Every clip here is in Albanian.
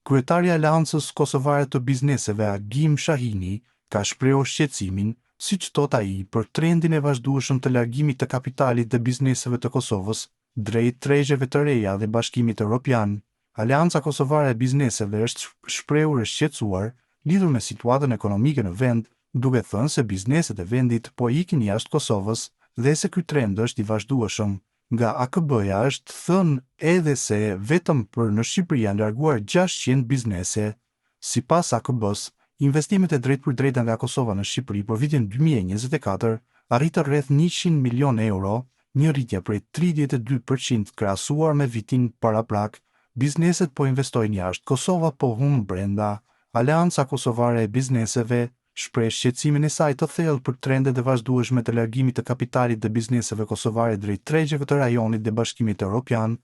Kryetari i Aleancës Kosovare të Bizneseve Agim Shahini ka shprehur shqetësimin, siç thot ai, për trendin e vazhdueshëm të largimit të kapitalit dhe bizneseve të Kosovës drejt tregjeve të reja dhe Bashkimit Evropian. Aleanca Kosovare e Bizneseve është shprehur e shqetësuar lidhur me situatën ekonomike në vend, duke thënë se bizneset e vendit po ikin jashtë Kosovës dhe se ky trend është i vazhdueshëm. Nga AKB-ja është thënë edhe se vetëm për në Shqipëri janë larguar 600 biznese. Sipas AKB-s, investimet e drejtpërdrejta nga Kosova në Shqipëri për vitin 2024 arritën rreth 100 milion euro, një rritje prej 32% krahasuar me vitin paraprak. Bizneset po investojnë jashtë, Kosova po humbë brenda. Aleanca Kosovare e Bizneseve shpreh shqetësimin e saj të thellë për trendet e vazhdueshme të largimit të kapitalit dhe bizneseve kosovare drejt tregjeve të rajonit dhe Bashkimit Evropian.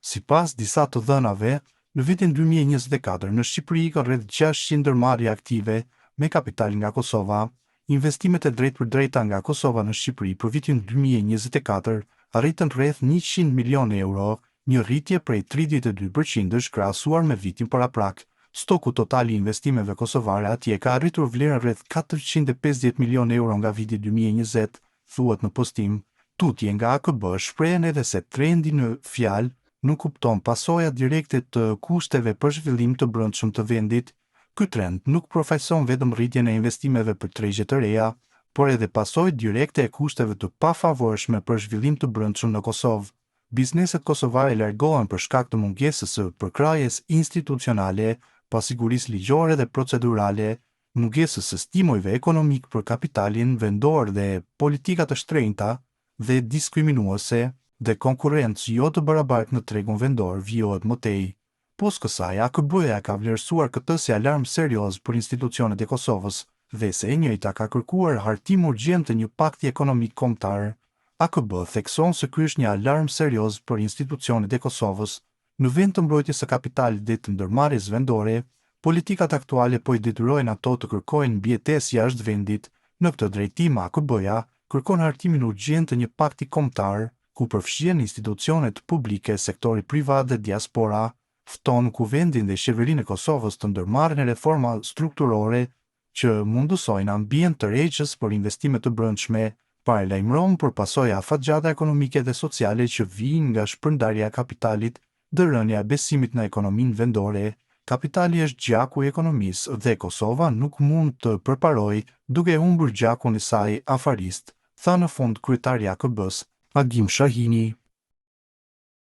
Sipas disa të dhënave, në vitin 2024 në Shqipëri ka rreth 600 ndërmarrje aktive me kapital nga Kosova. Investimet e drejtpërdrejta nga Kosova në Shqipëri për vitin 2024 arritën rreth 100 milion euro, një rritje prej 32% krahasuar me vitin paraprak. Stoku total i investimeve kosovare atje ka arritur vlerën rreth 450 milion euro nga viti 2020, thuhet në postim. Tutje nga AKB shprehen edhe se trendi në fjalë nuk kupton pasojat direkte të kushteve për zhvillim të brendshëm të vendit. Ky trend nuk përfaqëson vetëm rritjen e investimeve për tregje të reja, por edhe pasojat direkte e kushteve të pafavorshme për zhvillim të brendshëm në Kosovë. Bizneset kosovare largohen për shkak të mungesës së përkrajes institucionale, pasigurisë ligjore dhe procedurale, mungesës së stimujve ekonomik për kapitalin vendor dhe politika të shtrenjta dhe diskriminuese dhe konkurrencë jo të barabartë në tregun vendor vijohet më tej. Pos kësaj, AKB-ja ka vlerësuar këtë si alarm serioz për institucionet e Kosovës dhe se e njëjta ka kërkuar hartim urgjent të një pakti ekonomik kombëtar. AKB thekson se ky është një alarm serioz për institucionet e Kosovës. Në vend të mbrojtjes së kapitalit dhe të ndërmarrjes vendore, politikat aktuale po i detyrojnë ato të kërkojnë mbjetesë jashtë vendit. Në këtë drejtim, AKB-ja kërkon hartimin urgjent të një pakti kombëtar, ku përfshihen institucionet publike, sektori privat dhe diaspora, fton kuvendin dhe qeverinë e Kosovës të ndërmarrin reforma strukturore që mundësojnë ambient të rregjës për investime të brendshme, paralajmëron për pasoja afatgjata ekonomike dhe sociale që vijnë nga shpërndarja e kapitalit dhe rënja e besimit në ekonominë vendore. Kapitali është gjaku i ekonomisë dhe Kosova nuk mund të përparojë duke humbur gjakun e saj afarist, tha në fund kryetari i AKB-s, Agim Shahini.